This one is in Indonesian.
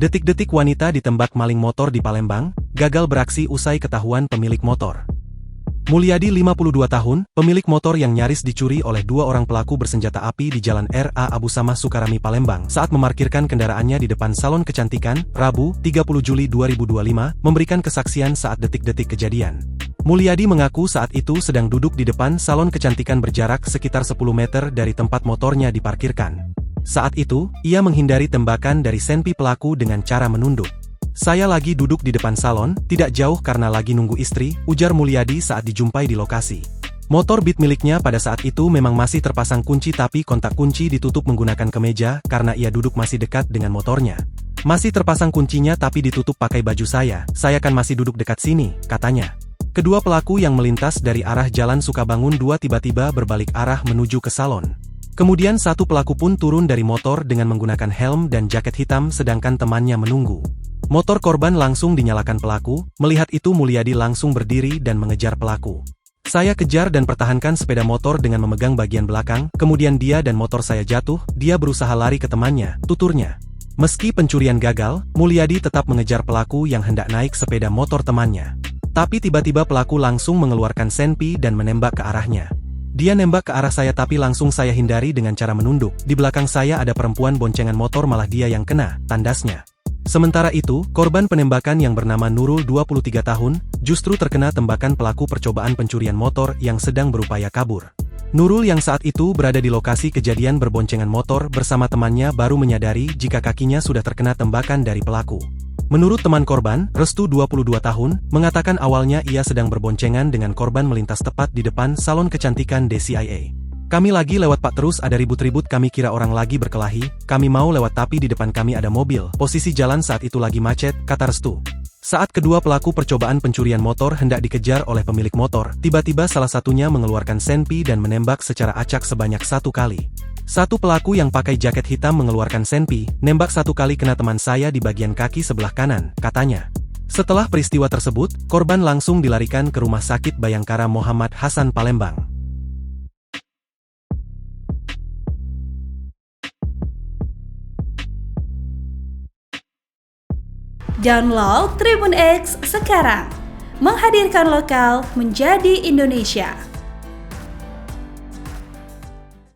Detik-detik wanita ditembak maling motor di Palembang, gagal beraksi usai ketahuan pemilik motor. Mulyadi 52 tahun, pemilik motor yang nyaris dicuri oleh dua orang pelaku bersenjata api di Jalan R.A. Abu Samah Sukarami Palembang saat memarkirkan kendaraannya di depan salon kecantikan, Rabu, 30 Juli 2025, memberikan kesaksian saat detik-detik kejadian. Mulyadi mengaku saat itu sedang duduk di depan salon kecantikan berjarak sekitar 10 meter dari tempat motornya diparkirkan. Saat itu, ia menghindari tembakan dari senpi pelaku dengan cara menunduk. "Saya lagi duduk di depan salon, tidak jauh karena lagi nunggu istri," ujar Mulyadi saat dijumpai di lokasi. Motor Beat miliknya pada saat itu memang masih terpasang kunci tapi kontak kunci ditutup menggunakan kemeja karena ia duduk masih dekat dengan motornya. "Masih terpasang kuncinya tapi ditutup pakai baju saya kan masih duduk dekat sini," katanya. Kedua pelaku yang melintas dari arah Jalan Sukabangun 2 tiba-tiba berbalik arah menuju ke salon. Kemudian satu pelaku pun turun dari motor dengan menggunakan helm dan jaket hitam sedangkan temannya menunggu. Motor korban langsung dinyalakan pelaku, melihat itu Mulyadi langsung berdiri dan mengejar pelaku. "Saya kejar dan pertahankan sepeda motor dengan memegang bagian belakang, kemudian dia dan motor saya jatuh, dia berusaha lari ke temannya," tuturnya. Meski pencurian gagal, Mulyadi tetap mengejar pelaku yang hendak naik sepeda motor temannya. Tapi tiba-tiba pelaku langsung mengeluarkan senpi dan menembak ke arahnya. "Dia nembak ke arah saya tapi langsung saya hindari dengan cara menunduk. Di belakang saya ada perempuan boncengan motor malah dia yang kena," tandasnya. Sementara itu, korban penembakan yang bernama Nurul 23 tahun, justru terkena tembakan pelaku percobaan pencurian motor yang sedang berupaya kabur. Nurul yang saat itu berada di lokasi kejadian berboncengan motor bersama temannya baru menyadari jika kakinya sudah terkena tembakan dari pelaku. Menurut teman korban, Restu 22 tahun, mengatakan awalnya ia sedang berboncengan dengan korban melintas tepat di depan salon kecantikan DCIA. "Kami lagi lewat Pak terus ada ribut-ribut kami kira orang lagi berkelahi, kami mau lewat tapi di depan kami ada mobil, posisi jalan saat itu lagi macet," kata Restu. Saat kedua pelaku percobaan pencurian motor hendak dikejar oleh pemilik motor, tiba-tiba salah satunya mengeluarkan senpi dan menembak secara acak sebanyak 1 kali. Satu pelaku yang pakai jaket hitam mengeluarkan senpi, "Nembak 1 kali kena teman saya di bagian kaki sebelah kanan," katanya. Setelah peristiwa tersebut, korban langsung dilarikan ke Rumah Sakit Bayangkara Muhammad Hasan Palembang. Download Tribun X sekarang, menghadirkan lokal menjadi Indonesia.